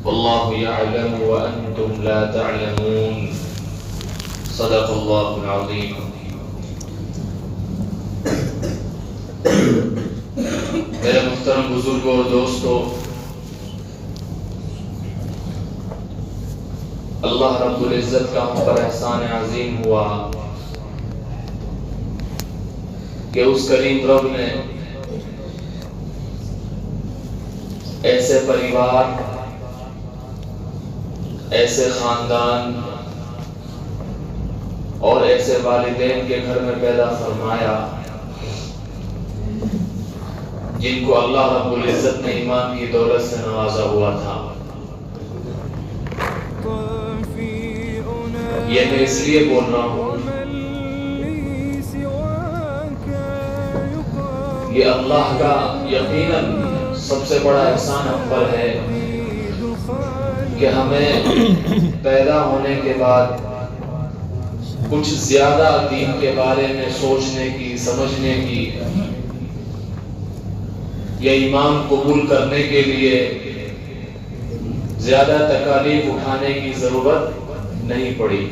والله يعلم وأنتم لا تعلمون صدق الله العظيم. میرے محترم بزرگوں اور دوستوں، اللہ رب العزت کا ہم پر احسان عظیم ہوا کہ اس کریم رب نے ایسے پریوار، ایسے خاندان اور ایسے والدین کے گھر میں پیدا فرمایا جن کو اللہ رب العزت نے ایمان کی دولت سے نوازا ہوا تھا۔ یہ میں اس لیے بول رہا ہوں، یہ اللہ کا یقیناً سب سے بڑا احسان ہم پر ہے کہ ہمیں پیدا ہونے کے بعد کچھ زیادہ دین کے بارے میں سوچنے کی، سمجھنے کی یا ایمان قبول کرنے کے لیے زیادہ تکالیف اٹھانے کی ضرورت نہیں پڑی۔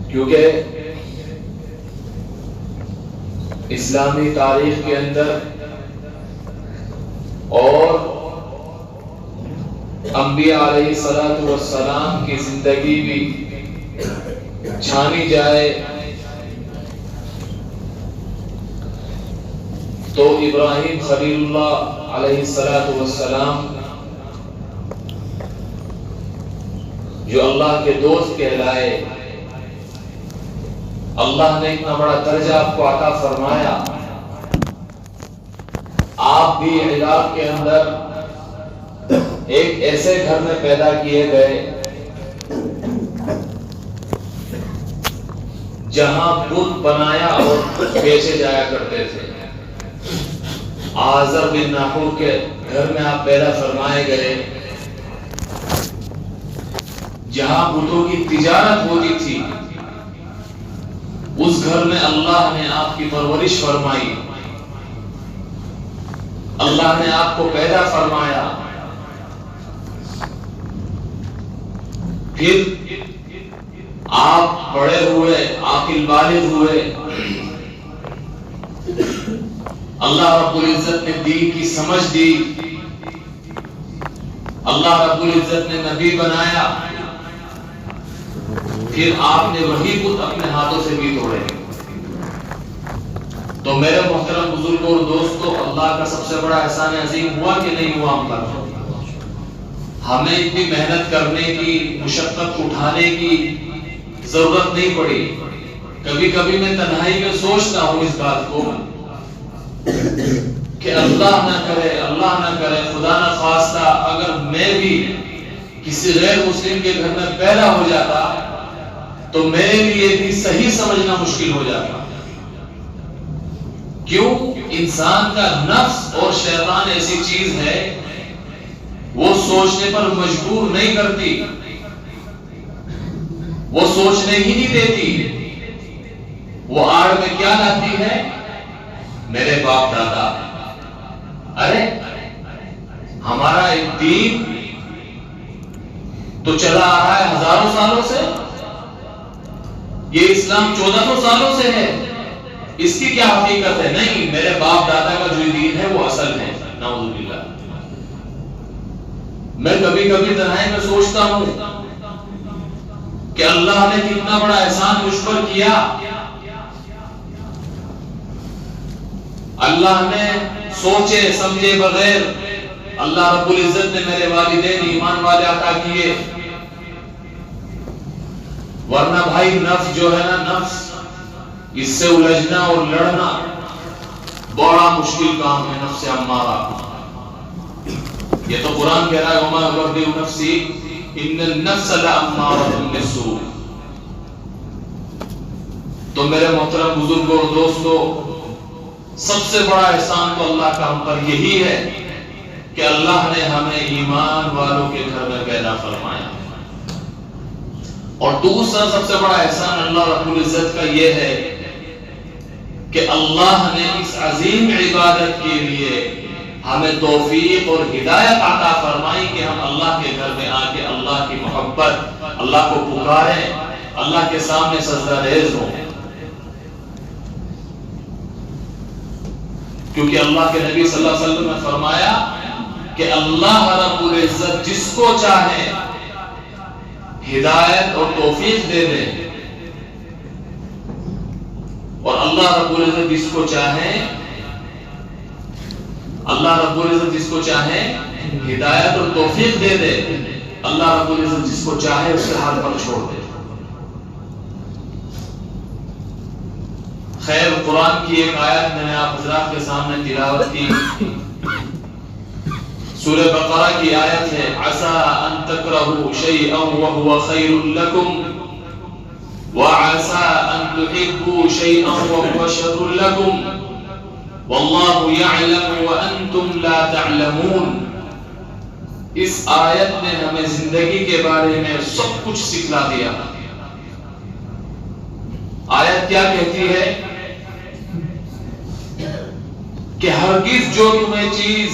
کیونکہ اسلامی تاریخ کے اندر اور انبیاء علیہ الصلوۃ والسلام کی زندگی بھی چھانی جائے تو ابراہیم خلیل اللہ علیہ الصلوۃ والسلام جو اللہ کے دوست کہلائے، اللہ نے اتنا بڑا درجہ آپ کو عطا فرمایا، آپ بھی عراق کے اندر ایک ایسے گھر میں پیدا کیے گئے جہاں بت بنایا اور بیچے جایا کرتے تھے۔ آزر بن ناحور کے گھر میں آپ پیدا فرمائے گئے جہاں بتوں کی تجارت ہوتی تھی۔ اس گھر میں اللہ نے آپ کی پرورش فرمائی، اللہ نے آپ کو پیدا فرمایا، پھر آپ بڑے ہوئے، عاقل بالغ ہوئے، اللہ رب العزت نے دین کی سمجھ دی، اللہ رب العزت نے نبی بنایا، پھر آپ نے وہی بت اپنے ہاتھوں سے بھی توڑے۔ تو میرے محترم بزرگوں اور دوستوں، اللہ کا سب سے بڑا احسان عظیم ہوا کہ نہیں ہوا ہم پر؟ ہمیں اتنی محنت کرنے کی، مشقت اٹھانے کی ضرورت نہیں پڑی۔ کبھی کبھی میں تنہائی میں سوچتا ہوں اس بات کو کہ اللہ نہ کرے خدا نہ خواستہ اگر میں بھی کسی غیر مسلم کے گھر میں پیدا ہو جاتا تو میرے لیے بھی صحیح سمجھنا مشکل ہو جاتا۔ کیوں؟ انسان کا نفس اور شیطان ایسی چیز ہے، وہ سوچنے پر مجبور نہیں کرتی، وہ سوچنے ہی نہیں دیتی۔ وہ آڑ میں کیا لاتی ہے؟ میرے باپ دادا۔ ارے ہمارا ایک دین تو چلا آ رہا ہے ہزاروں سالوں سے، یہ اسلام 1400 سالوں سے ہے، اس کی کیا حقیقت ہے؟ نہیں، میرے باپ دادا کا جو دین ہے وہ اصل ہے۔ نعوذ باللہ۔ میں کبھی کبھی تنہائی میں سوچتا ہوں کہ اللہ نے کتنا بڑا احسان مجھ پر کیا۔ اللہ نے سوچے سمجھے بغیر اللہ رب العزت نے میرے والدین ایمان والے عطا کیے، ورنہ بھائی نفس جو ہے نا، نفس اس سے الجھنا اور لڑنا بڑا مشکل کام ہے۔ نفس امارہ، یہ تو قرآن کہہ رہا ہے وما ابرئ نفسی ان النفس لامارۃ بالسوء۔ تو میرے محترم بزرگوں اور دوستوں، سب سے بڑا احسان تو اللہ کا ہم پر یہی ہے کہ اللہ نے ہمیں ایمان والوں کے گھر میں پیدا فرمایا۔ اور دوسرا سب سے بڑا احسان اللہ رب العزت کا یہ ہے کہ اللہ نے اس عظیم عبادت کے لیے ہمیں توفیق اور ہدایت عطا فرمائی کہ ہم اللہ کے گھر میں آ کے اللہ کی محبت، اللہ کو پکاریں، اللہ کے سامنے سجدہ ریز ہوں. کیونکہ اللہ کے نبی صلی اللہ علیہ وسلم نے فرمایا کہ اللہ رب العزت جس کو چاہے ہدایت اور توفیق دے دے، اور اللہ رب العزت جس کو چاہے ہدایت اور توفیق دے دے، اللہ رب العزت جس کو چاہے اس کے حال پر چھوڑ دے. خیر، قرآن کی ایک آیت میں نے آپ حضرات کے سامنے تلاوت کی. سورہ بقرہ کی آیت ہے، عسى ان تكرهوا شيئا وهو خير لكم وعسى ان تحبوا شيئا وهو شر لكم والله يعلم وانتم لا تعلمون. اس آیت نے ہمیں زندگی کے بارے میں سب کچھ سکھلا دیا. آیت کیا کہتی ہے کہ ہرگز جو تمہیں چیز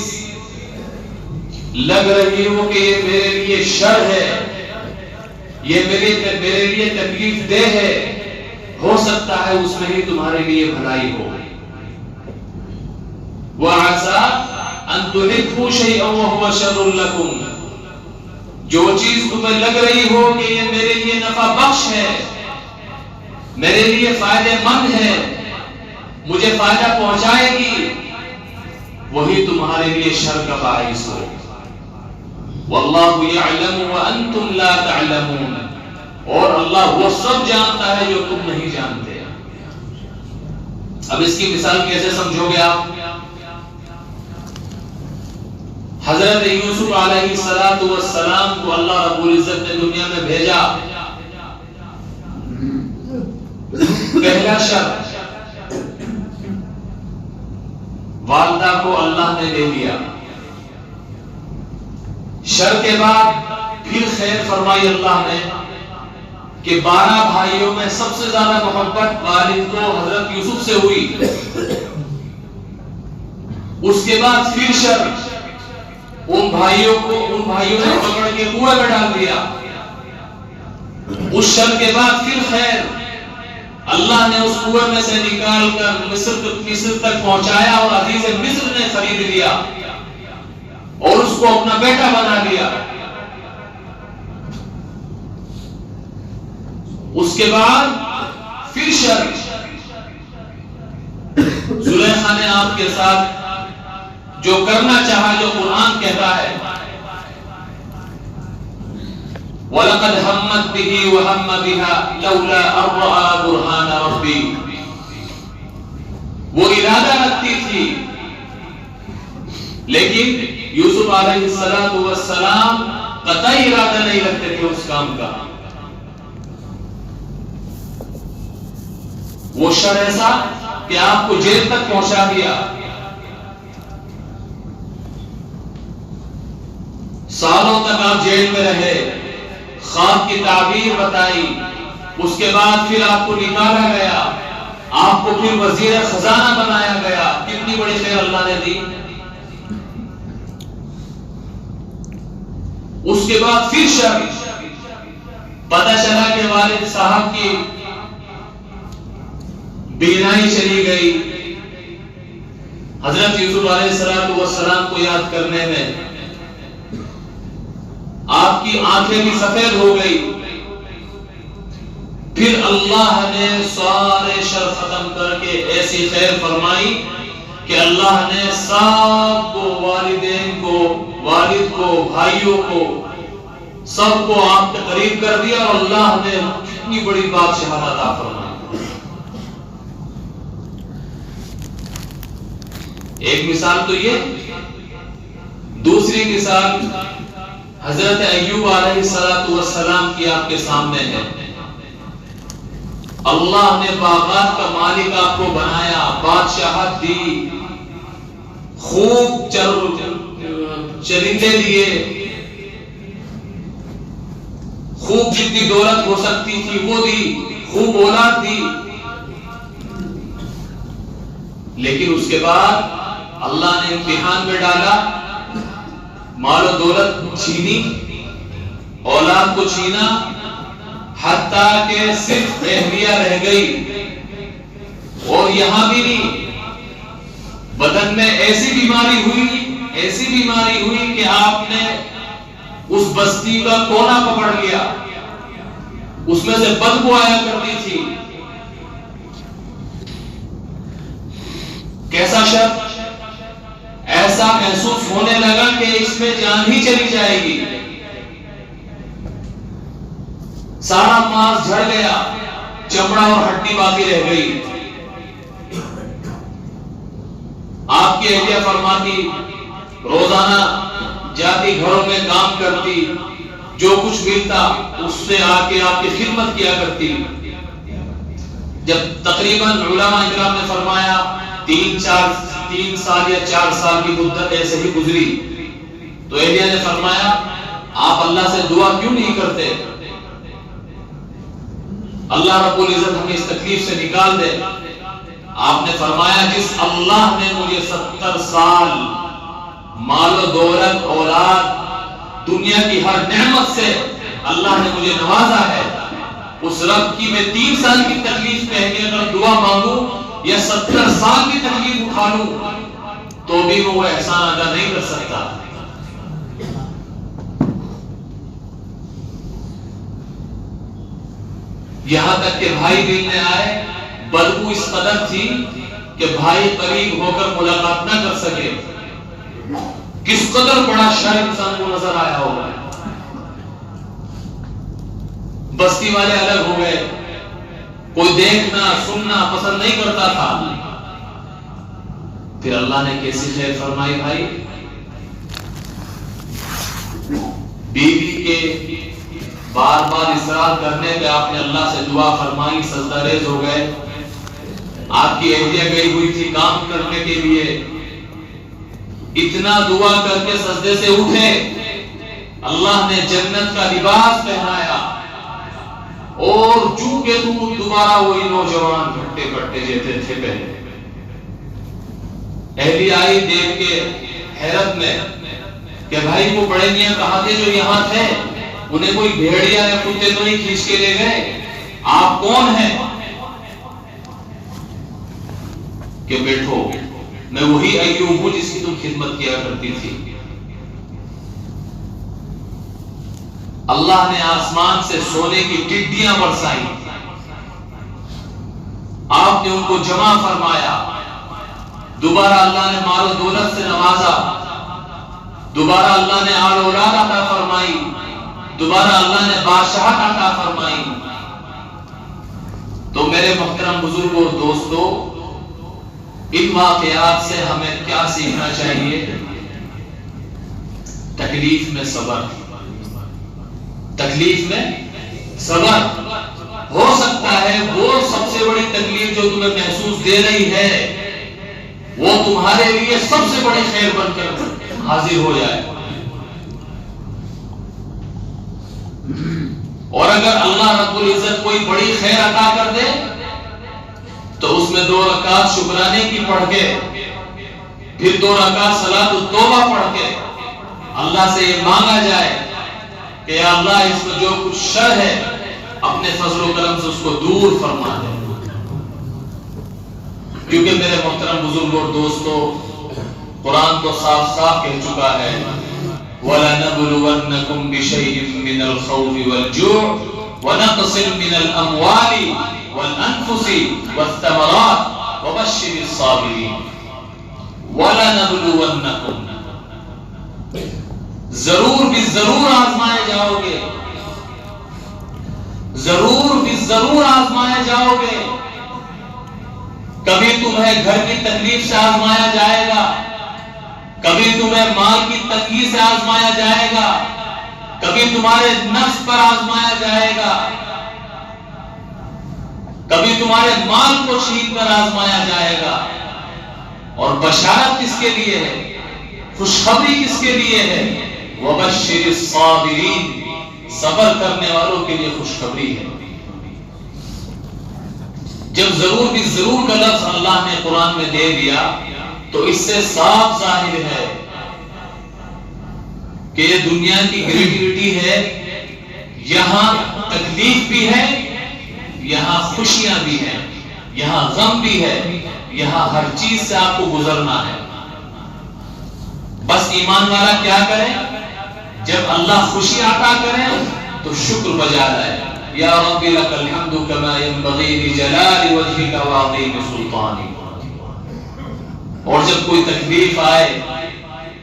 لگ رہی ہو کہ یہ میرے لیے شر ہے، یہ میرے لیے تکلیف دہ ہے، ہو سکتا ہے اس میں ہی تمہارے لیے بھلائی ہو. وَعَسَىٰ أَن تُحِبُّوا شَيْئًا وَهُوَ شَرٌّ لَكُمْ، جو چیز تمہیں لگ رہی ہو کہ یہ میرے لیے نفع بخش ہے، میرے لیے فائدہ مند ہے، مجھے فائدہ پہنچائے گی، وہی تمہارے لیے شر کا باعث ہو. واللہ یعلم وانتم لا تعلمون، اور اللہ وہ سب جانتا ہے جو تم نہیں جانتے. اب اس کی مثال کیسے سمجھو گے آپ؟ حضرت یوسف علیہ السلام کو اللہ رب العزت نے دنیا میں بھیجا. پہلا شر والدہ کو اللہ نے دے دیا. شر کے بعد پھر خیر فرمائی اللہ نے کہ 12 بھائیوں میں سب سے زیادہ محبت والد کو حضرت یوسف سے ہوئی. اس کے بعد پھر شر، ان بھائیوں نے پکڑ کے کنویں میں ڈال دیا. اس شر کے بعد پھر خیر، اللہ نے اس کنویں میں سے نکال کر مصر تک پہنچایا اور عزیز مصر نے خرید لیا اور اس کو اپنا بیٹا بنا لیا. اس کے بعد پھر شر، زلیخا نے آپ کے ساتھ جو کرنا چاہا، جو قرآن کہتا ہے وَلَقَدْ هَمَّتْ بِهِ وَهَمَّ بِهَا لَوْلَا أَن رَّأَىٰ بُرْهَانَ رَبِّهِ، وہ ارادہ رکھتی تھی، لیکن یوسف علیہ السلام قطعی ارادہ نہیں رکھتے تھے اس کام کا. وہ شر ایسا کہ آپ کو جیل تک پہنچا دیا، سالوں تک آپ جیل میں رہے، خواب کی تعبیر بتائی، اس کے بعد پھر آپ کو نکالا گیا، آپ کو پھر وزیر خزانہ بنایا گیا. کتنی بڑی خیر اللہ نے دی. اس کے بعد پھر شر، پتہ چلا کہ والد صاحب کی بینائی چلی گئی. حضرت یوسف علیہ السلام کو یاد کرنے میں آپ کی آنکھیں بھی سفید ہو گئی. پھر اللہ نے سارے شر ختم کر کے ایسی خیر فرمائی کہ اللہ نے سب کو، والدین کو، والد کو، بھائیوں کو، سب کو آپ کے قریب کر دیا اور اللہ نے کتنی بڑی بادشاہت عطا فرمائی. ایک مثال تو یہ. دوسری مثال حضرت ایوب علیہ السلام کی آپ کے سامنے ہے. اللہ نے باغات کا مالک آپ کو بنایا، بادشاہت دی، خوب چرندے دیے، خوب جتنی دولت ہو سکتی تھی وہ دی، خوب اولاد دی. لیکن اس کے بعد اللہ نے امتحان میں ڈالا، مال و دولت چھینی، اولاد کو چھینا، حتیٰ کہ صرف اہلیہ رہ گئی۔ اور یہاں بھی نہیں، بدن میں ایسی بیماری ہوئی کہ آپ نے اس بستی کا کونا پکڑ لیا، اس میں سے بدبو آیا کرتی تھی۔ کیسا شخص ایسا محسوس ہونے لگا کہ اس میں جان ہی چلی جائے گی، سارا ماس جھڑ گیا، چمڑا اور ہڈی باقی رہ گئی۔ آپ کی اہلیہ فرماتی، روزانہ جاتی، گھروں میں کام کرتی، جو کچھ ملتا اس سے آ کے آپ کی خدمت کیا کرتی۔ جب تقریباً علماء اکرام نے فرمایا 3 سال یا 4 سال کی مدت ایسے ہی گزری، تو اہلیہ نے فرمایا آپ اللہ سے دعا کیوں نہیں کرتے، اللہ رب العزت ہمیں اس تکلیف سے نکال دے۔ آپ نے فرمایا جس اللہ نے مجھے 70 سال مال و دولت، اولاد، دنیا کی ہر نعمت سے اللہ نے مجھے نوازا ہے، اس رب کی میں 3 سال کی تکلیف میں ہے کہ اگر دعا مانگوں یا 70 سال کی تکلیف اٹھا لوں تو بھی وہ احسان ادا نہیں کر سکتا۔ یہاں تک کہ بھائی ملنے آئے، بدبو اس قدر تھی کہ بھائی قریب ہو کر ملاقات نہ کر سکے۔ کس قدر بڑا شر انسان کو نظر آیا ہوگا۔ بستی والے الگ ہو گئے، کوئی دیکھنا سننا پسند نہیں کرتا تھا۔ پھر اللہ نے کیسی خیر فرمائی بھائی، بیوی کے بار بار اصرار کرنے پہ آپ نے اللہ سے دعا فرمائی، سجدہ ریز ہو گئے۔ آپ کی اہلیہ گئی ہوئی تھی کام کرنے کے لیے، اتنا دعا کر کے سجدے سے اٹھے، اللہ نے جنت کا لباس پہنایا، اور چونکہ دوبارہ وہی نوجوان گھٹے بٹے جیتے تھے پہلے۔ اہلیہ آئی دیکھ کے حیرت میں کہ بھائی وہ بڑے میاں کہاں تھے جو یہاں تھے، انہیں کوئی بھیڑیا یا کتے تو نہیں کھینچ کے لے گئے، آپ کون ہیں؟ کہ بیٹھو میں وہی ایوب ہوں جس کی تم خدمت کیا کرتی تھی۔ اللہ نے آسمان سے سونے کی ٹڈیاں برسائی، آپ نے ان کو جمع فرمایا، دوبارہ اللہ نے مال و دولت سے نوازا، دوبارہ اللہ نے آل اولاد عطا فرمائی، دوبارہ اللہ نے بادشاہت عطا فرمائی۔ تو میرے محترم بزرگوں اور دوستوں، ان واقعات سے ہمیں کیا سیکھنا چاہیے؟ تکلیف میں صبر، تکلیف میں صبر۔ ہو سکتا ہے وہ سب سے بڑی تکلیف جو تمہیں محسوس دے رہی ہے وہ تمہارے لیے سب سے بڑی خیر بن کر حاضر ہو جائے، اور اگر اللہ رب العزت کوئی بڑی خیر عطا کر دے تو اس میں 2 رکعت شکرانے کی پڑھ کے، پھر 2 رکعت صلاۃ التوبہ پڑھ کے اللہ سے یہ مانگا جائے کہ یا اللہ اس میں جو کچھ شر ہے اپنے فضل و کرم سے اس کو دور فرما دے۔ کیونکہ میرے محترم بزرگوں اور دوستوں، قرآن تو صاف صاف کہہ چکا ہے وَلَنَبْلُوَنَّكُمْ بِشَيْءٍ مِّنَ الْخَوْفِ وَالْجُوعِ وَنَقْصٍ مِّنَ الْأَمْوَالِ وَالْأَنفُسِ وَالثَّمَرَاتِ وَبَشِّرِ الصَّابِرِينَ۔ وَلَنَبْلُوَنَّكُمْ، ضرور بھی ضرور آزمائے جاؤ گے، ضرور بھی ضرور آزمائے جاؤ گے۔ کبھی تمہیں گھر کی تکلیف سے آزمایا جائے گا، کبھی تمہیں مال کی تنگی سے آزمایا جائے گا، کبھی تمہارے نفس پر آزمایا جائے گا، کبھی تمہارے مال کو چھین کر آزمایا جائے گا۔ اور بشارت کس کے لیے ہے؟ خوشخبری کس کے لیے ہے؟ وَبَشِّرِ الصَّابِرِينَ، صبر کرنے والوں کے لیے خوشخبری ہے۔ جب ضرور بھی ضرور کا لفظ اللہ نے قرآن میں دے دیا تو اس سے صاف ظاہر ہے کہ یہ دنیا کی گریویٹی ہے، یہاں تکلیف بھی ہے، یہاں خوشیاں بھی ہیں، یہاں غم بھی ہے، یہاں ہر چیز سے آپ کو گزرنا ہے۔ بس ایمان والا کیا کرے؟ جب اللہ خوشی عطا کرے تو شکر بجا لائے، یا رب لک الحمد کما ينبغي لجلال وجهك وعظیم سلطانک۔ اور جب کوئی تکلیف آئے،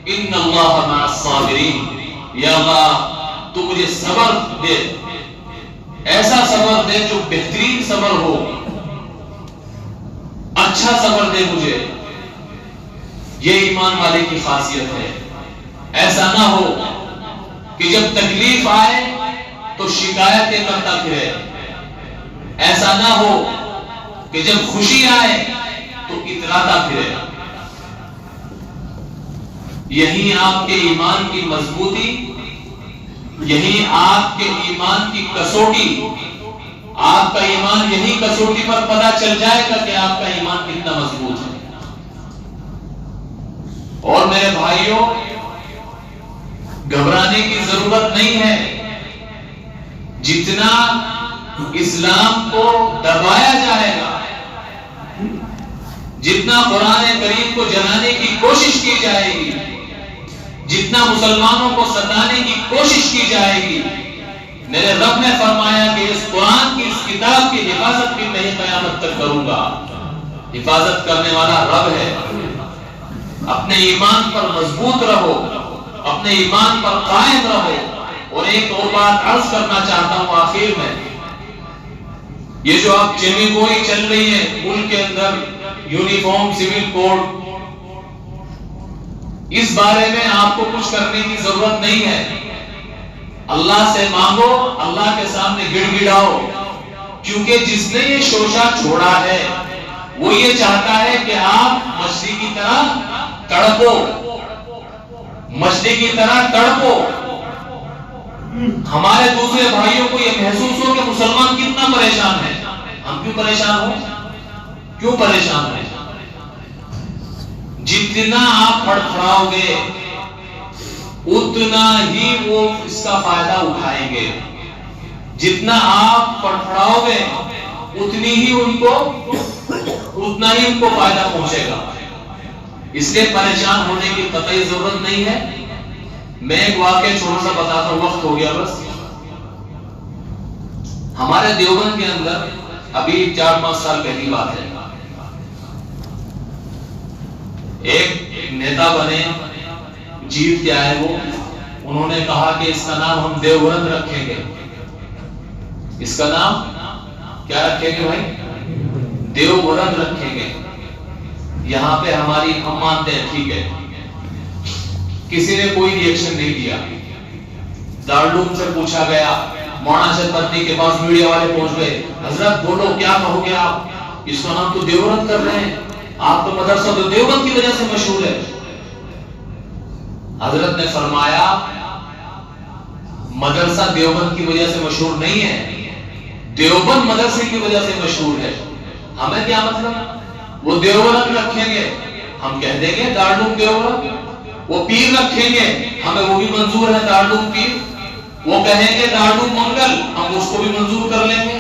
ان اللہ مع الصابرین، یا اللہ تو مجھے صبر دے، ایسا صبر دے جو بہترین صبر ہو، اچھا صبر دے مجھے۔ یہ ایمان والے کی خاصیت ہے۔ ایسا نہ ہو کہ جب تکلیف آئے تو شکایتیں کرتا پھرے، ایسا نہ ہو کہ جب خوشی آئے تو اتراتا پھرے۔ یہی آپ کے ایمان کی مضبوطی، یہی آپ کے ایمان کی کسوٹی، آپ کا ایمان یہی کسوٹی پر پتہ چل جائے گا کہ آپ کا ایمان کتنا مضبوط ہے۔ اور میرے بھائیوں، گھبرانے کی ضرورت نہیں ہے۔ جتنا اسلام کو دبایا جائے گا، جتنا قرآن کریم کو جلانے کی کوشش کی جائے گی، جتنا مسلمانوں کو ستانے کی کوشش کی جائے گی، میرے رب نے فرمایا کہ اس قرآن کی، اس کتاب کی حفاظت بھی میں قیامت تک کروں گا۔ حفاظت کرنے والا رب ہے۔ اپنے ایمان پر مضبوط رہو، اپنے ایمان پر قائم رہو۔ اور ایک اور بات عرض کرنا چاہتا ہوں آخر میں، یہ جو اب چمی گوئی چل رہی ہے ملک کے اندر، یونیفارم سول کوڈ، اس بارے میں آپ کو کچھ کرنے کی ضرورت نہیں ہے۔ اللہ سے مانگو، اللہ کے سامنے گڑ گڑاؤ، کیونکہ جس نے یہ شوشہ چھوڑا ہے وہ یہ چاہتا ہے کہ آپ مچھلی کی طرح تڑپو، مچھلی کی طرح تڑپو۔ ہمارے دوسرے بھائیوں کو یہ محسوس ہو کہ مسلمان کتنا پریشان ہے، ہم کیوں پریشان ہوں؟ کیوں پریشان ہیں؟ جتنا آپ پھڑپھڑاؤ گے اتنا ہی وہ اس کا فائدہ اٹھائیں گے، جتنا آپ پھڑپھڑاؤ گے اتنا ہی ان کو فائدہ پہنچے گا۔ اس لیے پریشان ہونے کی قطعی ضرورت نہیں ہے۔ میں ایک واقعہ چھوٹا سا بتاتا ہوں، وقت ہو گیا بس۔ ہمارے دیوبند کے اندر ابھی 4-5 سال پہلی بات ہے، ایک نیتا بنے، جیت کے آئے وہ، انہوں نے کہا کہ اس کا نام ہم دیوبند رکھیں گے۔ اس کا نام کیا رکھیں گے بھائی؟ دیوبند رکھیں گے۔ یہاں پہ ہماری ہم مانتے ہیں، ٹھیک ہے۔ کسی نے کوئی ری ایکشن نہیں دیا۔ دارالعلوم سے پوچھا گیا، مولانا اشرف پتنی کے پاس میڈیا والے پہنچ گئے، حضرت بولو کیا کہو گے آپ؟ اس کا نام تو دیوبند کر رہے ہیں، آپ تو مدرسہ تو دیوبند کی وجہ سے مشہور ہے۔ حضرت نے فرمایا مدرسہ دیوبند کی وجہ سے مشہور نہیں ہے، دیوبند مدرسے کی وجہ سے مشہور ہے۔ ہمیں کیا مطلب؟ وہ دیوبند رکھیں گے، ہم کہہ دیں گے دارالعلوم دیوبند۔ وہ پیر رکھیں گے، ہمیں وہ بھی منظور ہے دارالعلوم پیر۔ وہ کہیں گے دارالعلوم منگل، ہم اس کو بھی منظور کر لیں گے۔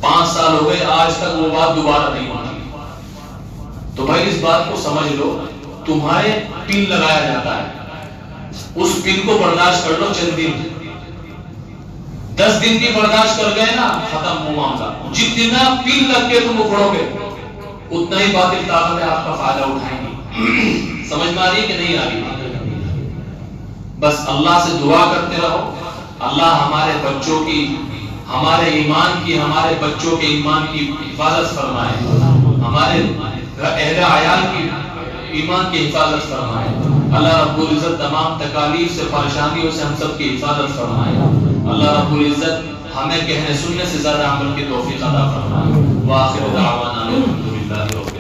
5 سال ہو گئے، آج تک وہ بات دوبارہ نہیں ہوئی۔ تو بھائی اس بات کو سمجھ لو، تمہارے پن لگایا جاتا ہے، اس پن کو برداشت کر لو چند دن، 10 دن کی برداشت کر گئے نا، ختم ہو معاملہ۔ جتنا پن لگ کے تم اکھڑو گے اتنا ہی باطل طاقتیں آپ کا فائدہ اٹھائیں گی۔ سمجھ میں آ رہی ہے کہ نہیں آ رہی؟ بس اللہ سے دعا کرتے رہو، اللہ ہمارے بچوں کی، ہمارے ایمان کی، ہمارے بچوں کے ایمان کی حفاظت فرمائے، ہمارے اہل عیال کی ایمان کی حفاظت فرمائے۔ اللہ رب العزت تمام تکالیف سے، پریشانیوں سے ہم سب کی حفاظت فرمائے۔ اللہ رب العزت ہمیں کہنے سننے سے زیادہ عمل کی توفیق عطا فرمائے۔ وآخر دعوانا الحمدللہ رب